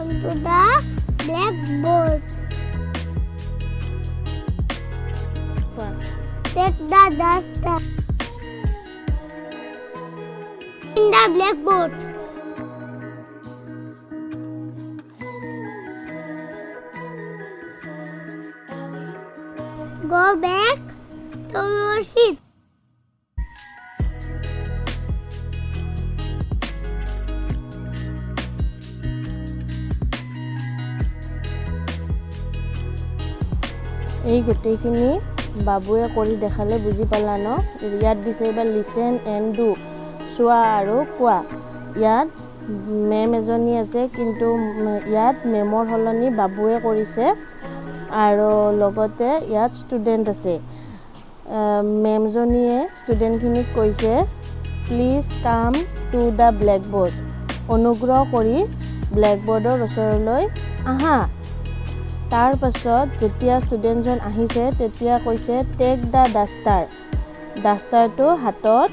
onto the blackboard. Take the duster in the blackboard. Go back to your seat. এই গোটেইখিনি বাবুৱে কৰি দেখালে বুজি পালা ন ইয়াত দিছে এবাৰ লিসেন এন্ড ডু চোৱা আৰু কোৱা ইয়াত মেম এজনী আছে কিন্তু ইয়াত মেমৰ হলনি বাবুৱে কৰিছে আৰু লগতে ইয়াত ষ্টুডেন্ট আছে মেমজনীয়ে ষ্টুডেন্টখিনিক কৈছে প্লিজ কাম টু দা ব্ল্যাকবোৰ্ড অনুগ্ৰহ কৰি ব্ল্যাকবোৰ্ডৰ ওচৰলৈ আহা তাৰ পাছত যেতিয়া ষ্টুডেন্টজন আহিছে তেতিয়া কৈছে টেক দা ডাষ্টাৰটো হাতত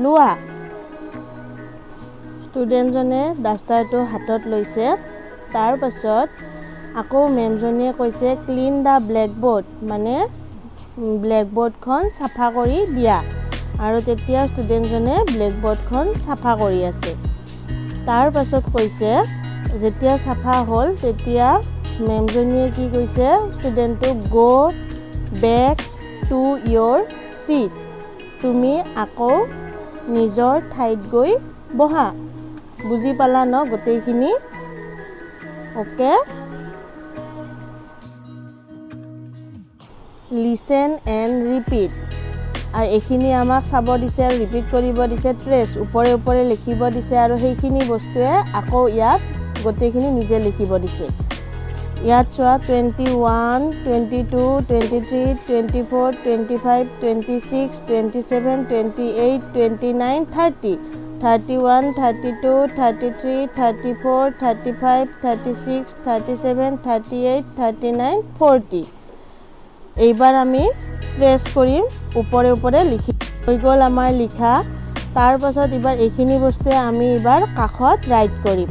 লোৱা ষ্টুডেন্টজনে ডাষ্টাৰটো হাতত লৈছে তাৰ পাছত আকৌ মেমজনীয়ে কৈছে ক্লিন দা ব্ল্যাকবোৰ্ড মানে ব্ল্যাকবোৰ্ডখন সাফা কৰি দিয়া আৰু তেতিয়া ষ্টুডেন্টজনে ব্ল্যাকবোৰ্ডখন সাফা কৰি আছে তাৰ পাছত কৈছে যেতিয়া সাফা হ'ল তেতিয়া মেমজনীয়ে কি কৈছে ষ্টুডেন্টটো go back to your seat তুমি আকৌ নিজৰ ঠাইত গৈ বহা বুজি পালা ন গোটেইখিনি ওকে লিসেন এন্ড ৰিপিট আৰু এইখিনি আমাক চাব দিছে আৰু ৰিপিট কৰিব দিছে ট্ৰেছ ওপৰে ওপৰে লিখিব দিছে আৰু সেইখিনি বস্তুৱে আকৌ ইয়াত গোটেইখিনি নিজে লিখিব দিছে ইয়াত চোৱা 21 22 23 24 25 26 27 28 29 30 31 32 33 34 35 36 37 38 39 40 এইবাৰ আমি প্ৰেছ কৰিম ওপৰে ওপৰে লিখি হৈ গ'ল আমাৰ লিখা তাৰ পাছত এবাৰ এইখিনি বস্তুৱে আমি এবাৰ কাখত ৰাইট কৰিম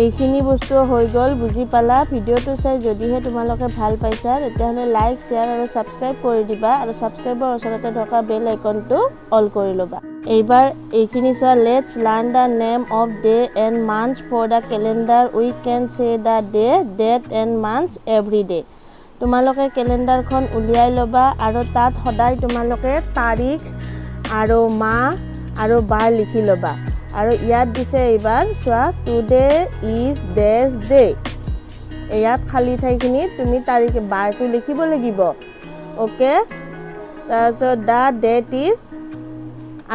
এইখিনি বস্তু হৈ গ'ল বুজি পালা ভিডিওটো চাই যদিহে তোমালোকে ভাল পাইছা তেতিয়াহলে লাইক শেয়াৰ আৰু সাবস্ক্ৰাইব কৰি দিবা আৰু সাবস্ক্ৰাইবৰ ওচৰতে থকা বেল আইকনটো অল কৰি লবা এইবাৰ এইখিনি চোৱা let's learn the name of day and month for the calendar we can say the day date and month every day তোমালোকে ক্যালেন্ডাৰখন উলিয়াই লবা আৰু তাত সদায় তোমালোকে তাৰিখ আৰু মাহ আৰু বাৰ লিখি লবা আৰু ইয়াত দিছে এইবাৰ চোৱা টুডে ইজ ডেজ ডে ইয়াত খালি ঠাইখিনি তুমি তাৰিখ বাৰটো লিখিব লাগিব ওকে তাৰপিছত দা ডেট ইজ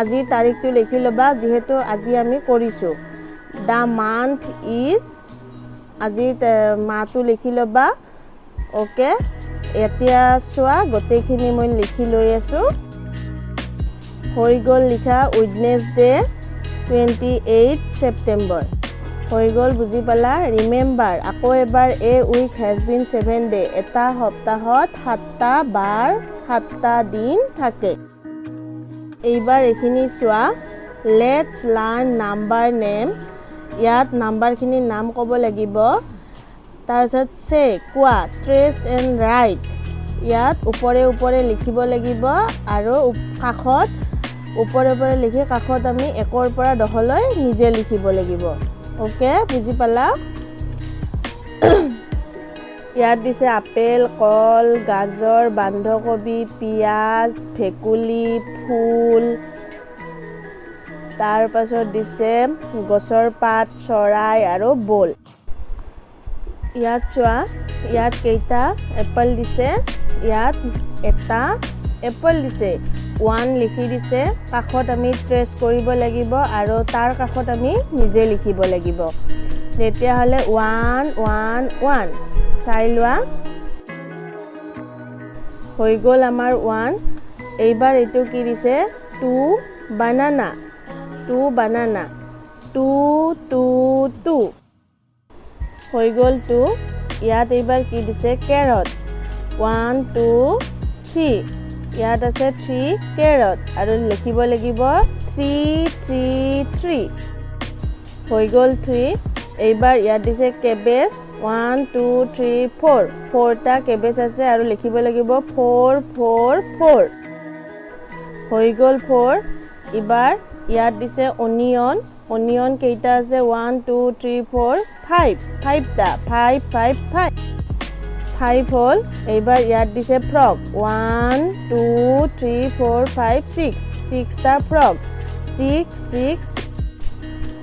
আজি তাৰিখটো লিখি লবা যিহেতু আজি আমি কৰিছো দা মান্থ ইজ আজি মাহটো লিখি লবা ওকে এতিয়া চোৱা গোটেইখিনি মই লিখি লৈ আছো হৈ গ'ল লিখা ওয়েডনেসডে 28 সেপ্টেম্বৰ হৈ গ'ল বুজি পালা ৰিমেম্বাৰ আকৌ এবাৰ a week has been 7 day এটা সপ্তাহত 7টা বাৰ 7টা দিন থাকে এইবাৰ এইখিনি চোৱা লেটস লাৰ্ন নাম্বাৰ নেম ইয়াত নাম্বাৰখিনি নাম ক'ব লাগিব তাৰপিছত সে কোৱা ট্ৰেছ এণ্ড ৰাইট ইয়াত ওপৰে ওপৰে লিখিব লাগিব আৰু কাখত ওপৰে ওপৰে লিখি কাখত আমি 1ৰ পৰা 10 লৈ নিজে লিখিব লাগিব ওকে বুজি পালা ইয়াত দিছে আপেল কল গাজৰ বান্ধাকবি পিয়াজ ভেকুলি ফুল তাৰ পাছত দিছে গছৰ পাত চৰাই আৰু বল ইয়াত চোৱা ইয়াত কেইটা এপল দিছে ইয়াত এটা এপল দিছে 1 লিখি দিছে কাখত আমি ট্ৰেছ কৰিব লাগিব আৰু তাৰ কাখত আমি নিজে লিখিব লাগিব তেতিয়া হলে 1 1 1 চাই লোৱা হৈ গ'ল আমাৰ 1 এইবাৰ এটো কি দিছে 2 banana 2 banana 2 2 2 হৈ গ'ল 2 ইয়াত এইবাৰ কি দিছে carrot 1 2 3 ইয়াত আছে 3 carrot আৰু লিখিব লাগিব 3 3 3 হৈ গ'ল 3 এইবাৰ ইয়াত দিছে কেবেজ 1 2 3 4 4টা কেবেজ আছে আৰু লিখিব লাগিব 4 4 4 হৈ গ'ল 4 এবাৰ ইয়াত দিছে অনিয়ন কেইটা আছে 1 2 3 4 5 5টা 5 5 5 5 হ'ল এইবাৰ ইয়াত দিছে ফ্ৰক 1 2 3 4 5 6 6টা ফ্ৰক 6 6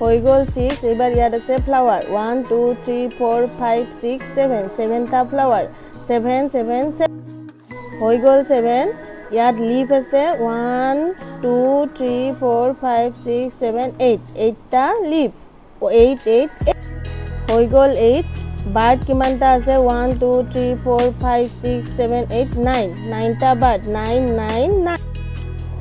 হৈ গ'ল 6 এইবাৰ ইয়াত আছে ফ্লাৱাৰ 1 2 3 4 5 6 7 7টা ফ্লাৱাৰ 7 7 7 হৈ গ'ল 7 ইয়াত লিফ আছে 1 2 3 4 5 6 7 8 8টা লিফ 8 8 হৈ গ'ল 8 বাৰ্ড কিমানটা আছে 1 2 3 4 5 6 7 8 9 9টা বাৰ্ড 9 9 9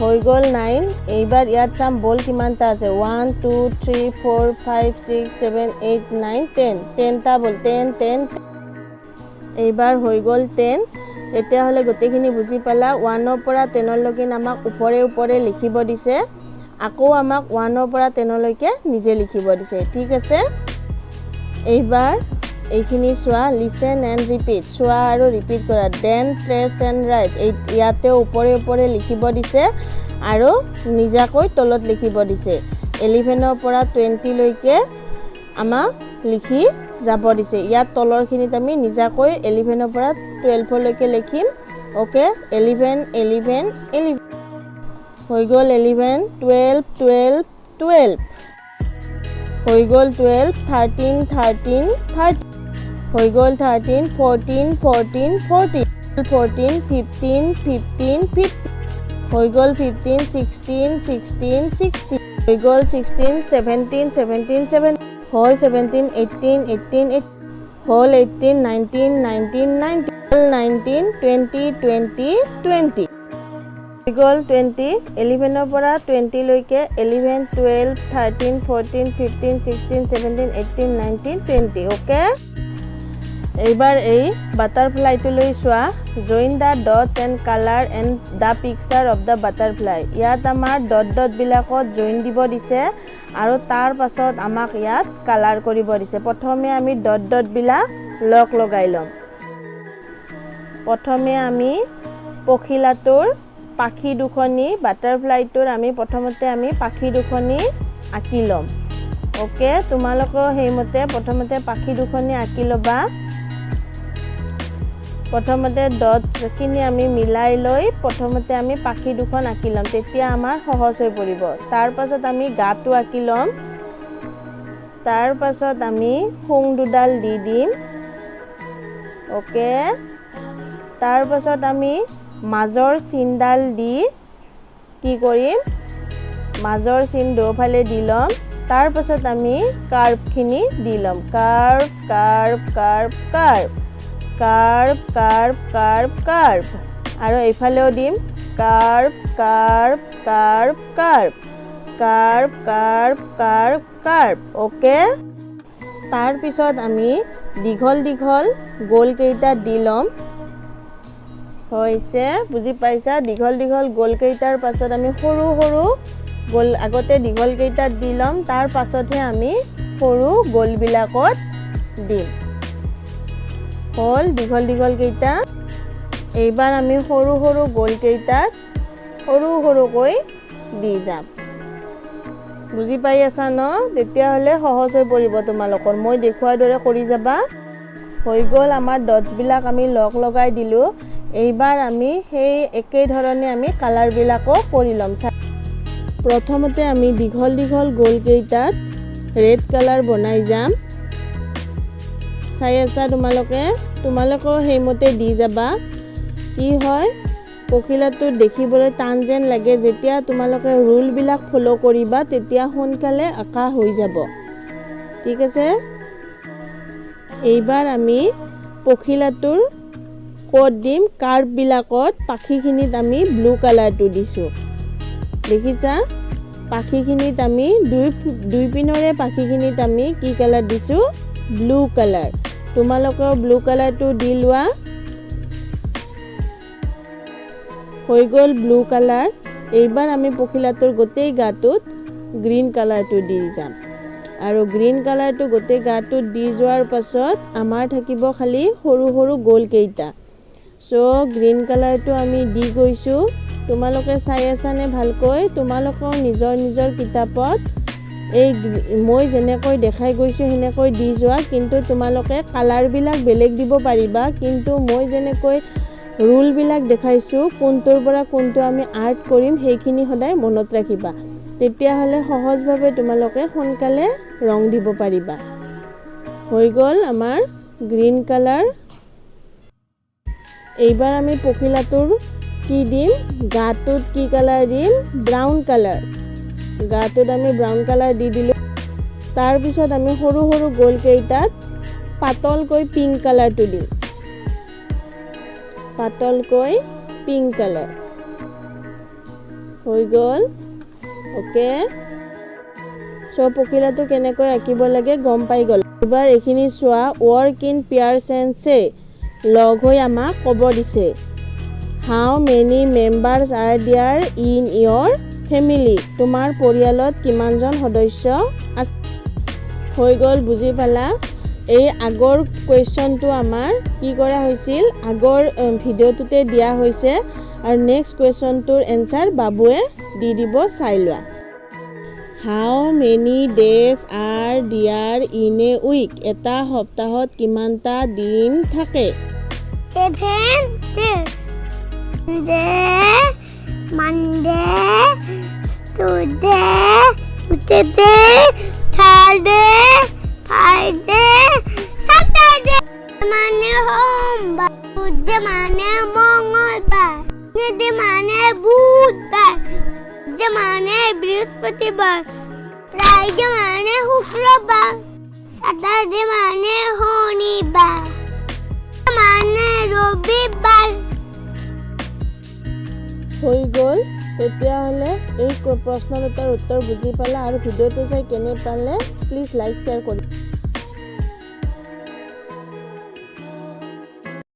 হৈ গ'ল 9 এইবাৰ ইয়াত চাম বল কিমানটা আছে 1 2 3 4 5 6 7 8 9 10 10টা বল 10 10 এইবাৰ হৈ গ'ল 10 এতিয়া হলে গোটেইখিনি বুজি পালা 1 ৰ পৰা 10 লৈকে আমাক ওপৰে লিখিব দিছে আকৌ আমাক 1 ৰ পৰা 10 লৈকে নিজে লিখিব দিছে ঠিক আছে এইবাৰ এইখিনি চোৱা লিসেন এন্ড ৰিপিট চোৱা আৰু ৰিপিট কৰা দেন ট্ৰেচ এন্ড ৰাইট ইয়াতে ওপৰে লিখিব দিছে আৰু নিজাকৈ তলত লিখিব দিছে 11 ৰ পৰা 20 লৈকে আমাক লিখি যাব দিছে ইয়াত তলৰখিনিত আমি নিজাকৈ 11 ৰ পৰা 12 লৈকে লিখিম ওকে 11 11 11 হৈ গ'ল 11 12 12 12 হৈ গ'ল 12 13 13 13 হৈ গ'ল 13 14 14 14 14 15 15 15 হৈ গ'ল 15 16 16 16 হৈ গ'ল 16 17 17 7 হ'ল 17 18 18 8 হ'ল 18 19 19 19 19 20 20 20 হৈ গ'ল 20 11 ৰ পৰা 20 লৈকে 11 12 13 14 15 16 17 18 19 20 ওকে এইবাৰ এই বাটাৰফ্লাইটো লৈ চোৱা join the dots and colour and the picture of the butterfly ইয়াত আমাৰ ডট বিলাকত জয়েন দিব দিছে আৰু তাৰ পাছত আমাক ইয়াত কালাৰ কৰিব দিছে প্ৰথমে আমি ডট বিলাক লগাই লম প্ৰথমে আমি পখিলাটোৰ পাখি দুখনি বাটাৰফ্লাইটোৰ আমি প্ৰথমতে আমি পাখি দুখনি আঁকি লম ওকে তোমালোকৰ হেইমতে প্ৰথমতে পাখি দুখনি আঁকি লবা প্ৰথমতে ডট কিনি আমি মিলাই লৈ প্ৰথমতে আমি পাখি দুখন আঁকি লম তেতিয়া আমাৰ সহজ হৈ পৰিব তাৰ পাছত আমি গাটো আঁকি লম তাৰ পাছত আমি খুং দুডাল দি দিম ওকে তাৰ পাছত আমি মাজৰ চিনডাল দি কি কৰিম মাজৰ চিন দুফালে দি লম তাৰ পাছত আমি কাৰ্ভখিনি দি লম curve curve curve curve curve curve curve curve আৰু এইফালেও দিম curve curve curve curve curve curve curve curve okay তাৰ পিছত আমি দীঘল গোল কেইটা দি লম হৈছে বুজি পাইছা দীঘল গোল কেইটাৰ পাছত আমি সৰু গোল আগতে দীঘল কেইটা দি লম তাৰ পাছতহে আমি সৰু গোল বিলাকত দিম হল দীঘল কেইটা এইবাৰ আমি সৰু গোল কেইটাত সৰুকৈ দি যাম বুজি পাই আছা ন তেতিয়া হলে সহজ হৈ পৰিব তোমালোকৰ মই দেখুৱাৰ দৰে কৰি যাবা হৈ গ'ল আমাৰ ডটস বিলাক আমি লগাই দিলো এইবাৰ আমি সেই একেই ধৰণে আমি কালাৰ বিলাকো কৰি লম প্ৰথমতে আমি দীঘল গোল কেইটাত ৰেড কালাৰ বনাই যাম চাই আছা তোমালোকেও সেইমতে দি যাবা কি হয় পখিলাটো দেখিবলৈ টান যেন লাগে যেতিয়া তোমালোকে ৰুল বিলাক ফলো কৰিবা তেতিয়া সোনকালে আঁকা হৈ যাব ঠিক আছে এইবাৰ আমি পখিলাটোৰ কোড দিম কাৰ্ভ বিলাকত পাখিখিনিত আমি ব্লু কালাৰটো দিছো দেখিছা পাখিখিনিত আমি দুই পিনৰে পাখিখিনিত আমি কি কালাৰ দিছো ব্লু কালাৰ তোমালোকেও ব্লু কালাৰটো দি লোৱা হৈ গ'ল ব্লু কালাৰ এইবাৰ আমি পখিলাটোৰ গোটেই গাটোত গ্ৰীন কালাৰটো দি যাম আৰু গ্ৰীণ কালাৰটো গোটেই গাটোত দি যোৱাৰ পাছত আমাৰ থাকিব খালি সৰু সৰু গোল কেইটা সো গ্ৰীণ কালাৰটো আমি দি গৈছোঁ তোমালোকে চাই আছানে ভালকৈ তোমালোকৰ নিজৰ নিজৰ কিতাপত এই মই যেনেকৈ দেখাই গৈছোঁ হেনেকৈ দি যোৱা কিন্তু তোমালোকে কালাৰবিলাক বেলেগ দিব পাৰিবা কিন্তু মই যেনেকৈ ৰুলবিলাক দেখাইছোঁ কোনটোৰ পৰা কোনটো আমি আৰ্ট কৰিম সেইখিনি সদায় মনত ৰাখিবা তেতিয়াহ'লে সহজভাৱে তোমালোকে সোনকালে ৰং দিব পাৰিবা হৈ গ'ল আমাৰ গ্ৰীণ কালাৰ এইবাৰ আমি পখিলাটোৰ কি দিম গাটোত কি কালাৰ দিম ব্ৰাউন কালাৰ গাটোত আমি ব্ৰাউন কালাৰ দি দিলোঁ তাৰ পিছত আমি সৰু সৰু গোল কেইটাত পাতলকৈ পিংক কালাৰটো দিম পাতলকৈ পিংক কালাৰ হৈ গ'ল ওকে সো পখিলাটো কেনেকৈ আঁকিব লাগে গম পাই গ'ল এবাৰ এইখিনি চোৱা ৱৰ্ক ইন পেয়াৰ্ছ এণ্ড চে লগ হৈ আমাক ক'ব দিছে how many members are there in your family তোমাৰ পৰিয়ালত কিমানজন সদস্য আছে হৈ গ'ল বুজি পালা এই আগৰ কুৱেশ্যনটো আমাৰ কি কৰা হৈছিল আগৰ ভিডিঅ'টোতে দিয়া হৈছে আৰু নেক্সট কুৱেশ্যনটোৰ এনসাৰ বাবুৱে দি দিব চাই লোৱা how many days are there in a week এটা সপ্তাহত কিমানটা দিন থাকে 7 days Monday Tuesday Wednesday Thursday Friday Saturday মানে সোমবার বুধে মানে মঙ্গলবার শনিতে মানে বুধবার যে মানে বৃহস্পতিবার ফ্রাইডে মানে শুক্রবার স্যাটারডে মানে শনিবার মানে রবিবার হৈ গ'ল তেতিয়াহ'লে এই প্ৰশ্নৰ উত্তৰ বুজি পালা আৰু ভিডিঅ'টো চাই কেনে পালে প্লিজ লাইক শ্বেয়াৰ কৰি